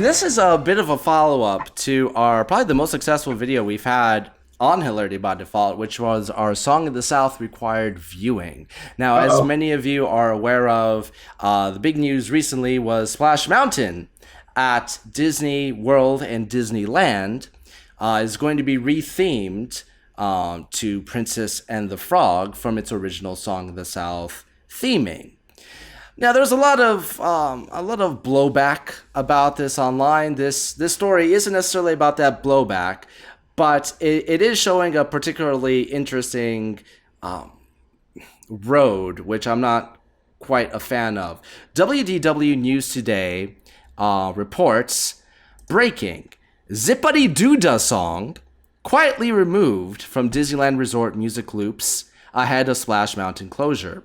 This is a bit of a follow-up to our probably the most successful video we've had on Hilarity by Default, which was our Song of the South required viewing. Now, as Uh-oh. many of you are aware of, the big news recently was Splash Mountain at Disney World and Disneyland is going to be rethemed to Princess and the Frog from its original Song of the South theming. Now, there's a lot of blowback about this online. This story isn't necessarily about that blowback, but it is showing a particularly interesting road, which I'm not quite a fan of. WDW News Today reports breaking Zip-a-Dee-Doo-Dah song quietly removed from Disneyland Resort music loops ahead of Splash Mountain closure.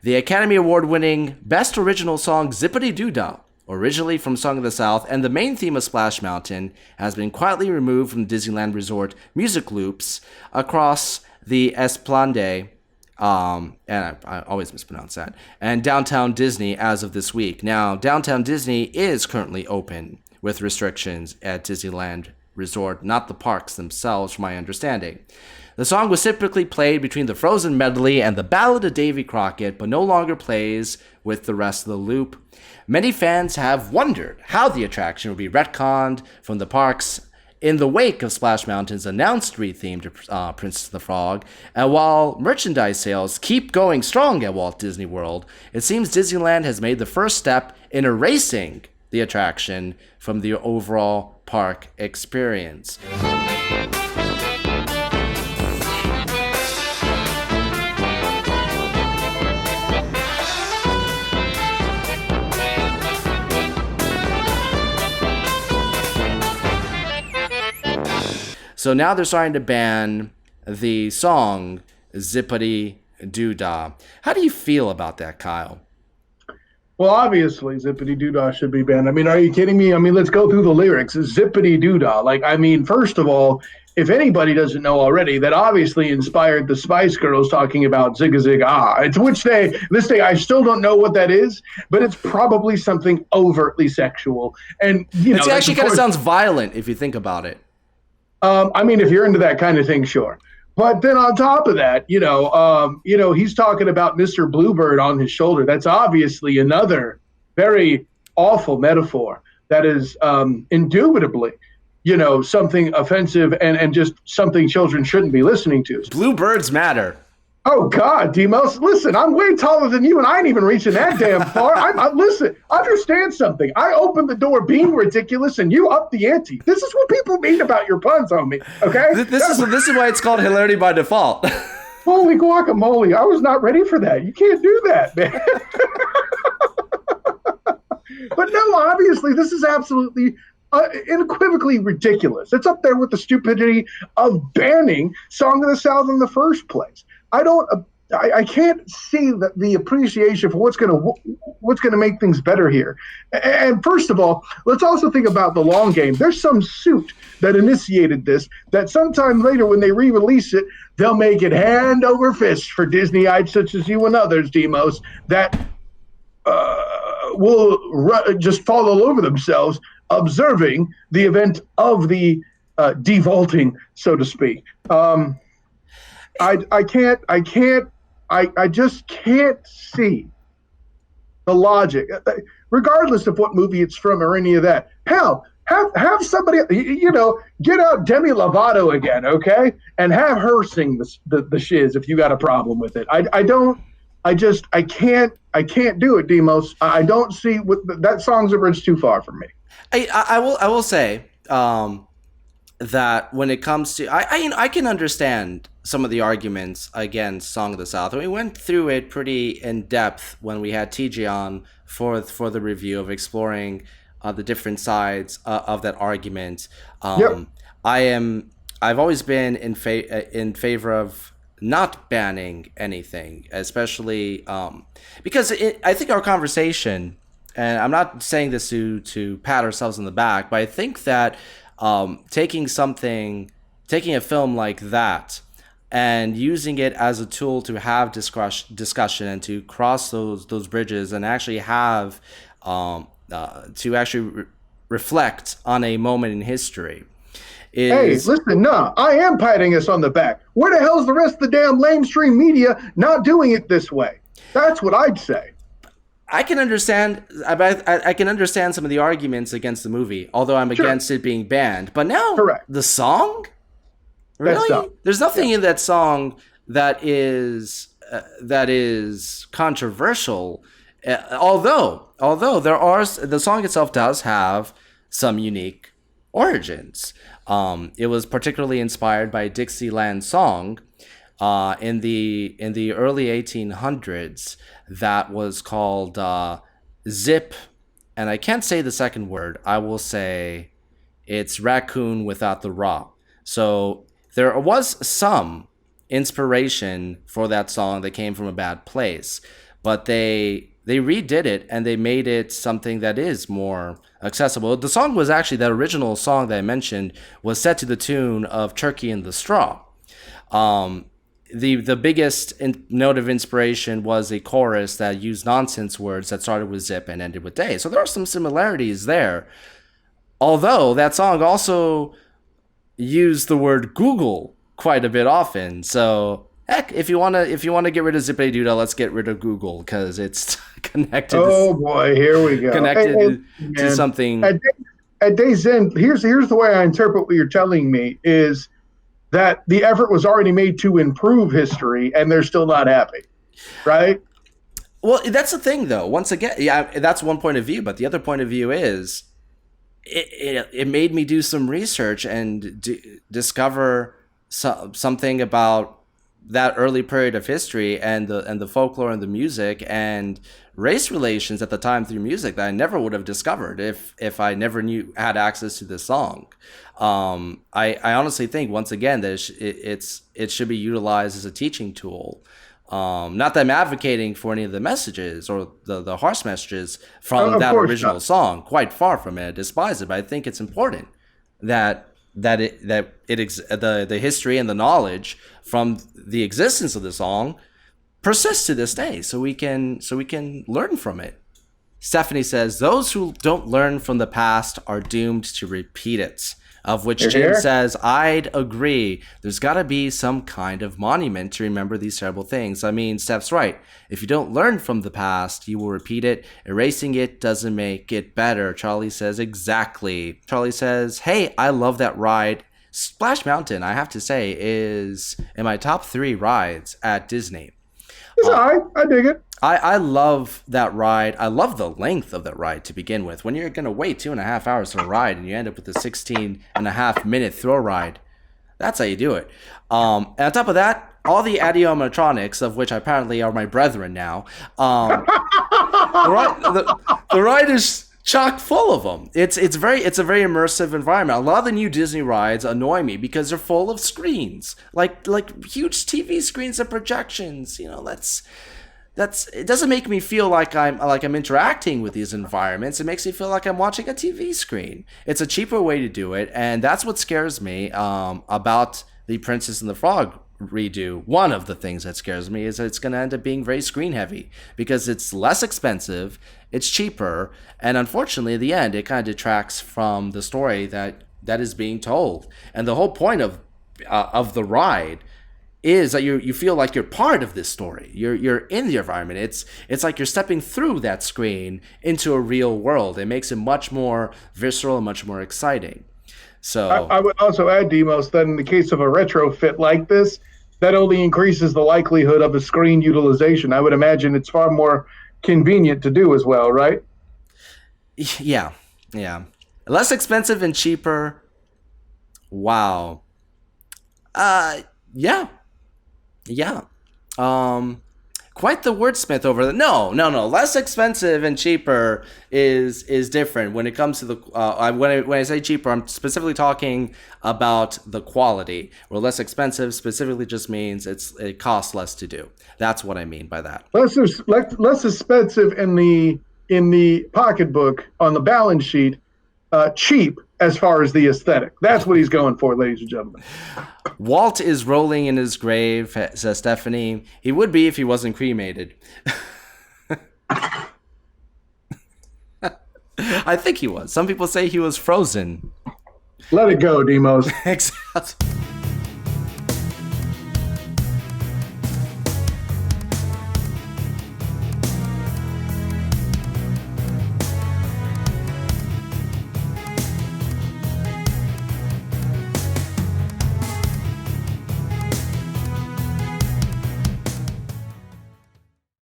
The Academy Award-winning Best Original Song Zip-a-Dee-Doo-Dah, originally from Song of the South and the main theme of Splash Mountain, has been quietly removed from Disneyland Resort music loops across the Esplanade, and I always mispronounce that, and Downtown Disney as of this week. Now, Downtown Disney is currently open with restrictions at Disneyland Resort, not the parks themselves, from my understanding. The song was typically played between the Frozen medley and the Ballad of Davy Crockett, but no longer plays with the rest of the loop. Many fans have wondered how the attraction will be retconned from the parks in the wake of Splash Mountain's announced retheme to Princess the Frog. And while merchandise sales keep going strong at Walt Disney World, it seems Disneyland has made the first step in erasing the attraction from the overall park experience. So now they're starting to ban the song Zip-a-Dee-Doo-Dah. How do you feel about that, Kyle? Well, obviously, Zip-a-Dee-Doo-Dah should be banned. I mean, are you kidding me? I mean, let's go through the lyrics. Zip-a-Dee-Doo-Dah. Like, I mean, first of all, if anybody doesn't know already, that obviously inspired the Spice Girls talking about Zig a Zig Ah. To which this day, I still don't know what that is, but it's probably something overtly sexual. And, It actually kind of sounds violent if you think about it. I mean, if you're into that kind of thing, sure. But then on top of that, he's talking about Mr. Bluebird on his shoulder. That's obviously another very awful metaphor that is indubitably, something offensive and just something children shouldn't be listening to. Bluebirds matter. Oh, God, Demos, listen, I'm way taller than you, and I ain't even reaching that damn far. Listen, understand something. I opened the door being ridiculous, and you up the ante. This is what people mean about your puns on me, okay? This is why it's called Hilarity by Default. Holy guacamole, I was not ready for that. You can't do that, man. But no, obviously, this is absolutely unequivocally ridiculous. It's up there with the stupidity of banning Song of the South in the first place. I can't see the appreciation for what's going to make things better here. And first of all, let's also think about the long game. There's some suit that initiated this that sometime later when they re-release it, they'll make it hand over fist for Disneyites such as you and others, Demos, that will just fall all over themselves observing the event of the devaulting, so to speak. I just can't see the logic, regardless of what movie it's from or any of that. Hell, have somebody, get out Demi Lovato again, okay? And have her sing the shiz if you got a problem with it. I can't do it, Demos. I don't see that song's a bridge too far for me. I will say that when it comes to I can understand some of the arguments against Song of the South. And we went through it pretty in depth when we had TJ on for the review of exploring the different sides of that argument. Yep. I've always been in favor of not banning anything, especially because I think our conversation, and I'm not saying this to pat ourselves on the back, but I think that taking a film like that and using it as a tool to have discussion and to cross those bridges and actually have to actually reflect on a moment in history. Hey, listen, no, I am patting us on the back. Where the hell's the rest of the damn mainstream media not doing it this way? That's what I'd say. I can understand. I can understand some of the arguments against the movie, although I'm against it being banned. But now, correct. The song, really, there's nothing in that song that is controversial. Although the song itself does have some unique origins. It was particularly inspired by a Dixieland song in the early 1800s that was called Zip, and I can't say the second word. I will say it's raccoon without the raw. So there was some inspiration for that song that came from a bad place, but they redid it and they made it something that is more accessible. The song was actually, that original song that I mentioned was set to the tune of Turkey in the Straw. The biggest note of inspiration was a chorus that used nonsense words that started with zip and ended with day. So there are some similarities there. Although that song also used the word Google quite a bit often. So heck, if you wanna get rid of Zip-a-Dee-Doo-Dah, let's get rid of Google because it's connected. Oh boy, here we go. Connected to something. At day's end, here's the way I interpret what you're telling me is that the effort was already made to improve history, and they're still not happy, right? Well, that's the thing, though. Once again, yeah, that's one point of view, but the other point of view is it made me do some research and discover something about that early period of history and the folklore and the music and race relations at the time through music that I never would have discovered if I never had access to this song. I honestly think, once again, that it should be utilized as a teaching tool. Not that I'm advocating for any of the messages or the harsh messages from that original song. Quite far from it. I despise it, but I think it's important that the history and the knowledge from the existence of the song persists to this day, so we can learn from it. Stephanie says, those who don't learn from the past are doomed to repeat it. Of which Jim says, I'd agree. There's got to be some kind of monument to remember these terrible things. I mean, Steph's right. If you don't learn from the past, you will repeat it. Erasing it doesn't make it better. Charlie says, exactly. Charlie says, hey, I love that ride. Splash Mountain, I have to say, is in my top 3 rides at Disney. It's all right. I dig it. I love that ride. I love the length of that ride to begin with. When you're going to wait 2.5 hours for a ride and you end up with a 16.5-minute throw ride, that's how you do it. And on top of that, all the animatronics, of which apparently are my brethren now, the ride is chock full of them. It's a very immersive environment. A lot of the new Disney rides annoy me because they're full of screens, like huge TV screens and projections. You know, it doesn't make me feel like I'm interacting with these environments. It makes me feel like I'm watching a TV screen. It's a cheaper way to do it, and that's what scares me about the Princess and the Frog redo. One of the things that scares me is that it's going to end up being very screen heavy because it's less expensive, it's cheaper, and unfortunately, at the end, it kind of detracts from the story that is being told. And the whole point of the ride is that you feel like you're part of this story. You're in the environment. It's like you're stepping through that screen into a real world. It makes it much more visceral and much more exciting. So I would also add, Demos, that in the case of a retrofit like this, that only increases the likelihood of a screen utilization. I would imagine it's far more convenient to do as well, right? Yeah. Less expensive and cheaper. Wow. Yeah. Quite the wordsmith over there. No. Less expensive and cheaper is different when it comes to the. When I say cheaper, I'm specifically talking about the quality. Where less expensive specifically just means it costs less to do. That's what I mean by that. Less expensive in the pocketbook on the balance sheet. Cheap as far as the aesthetic. That's what he's going for, ladies and gentlemen. Walt is rolling in his grave, says Stephanie. He would be if he wasn't cremated. I think he was. Some people say he was frozen. Let it go, Demos. Exactly.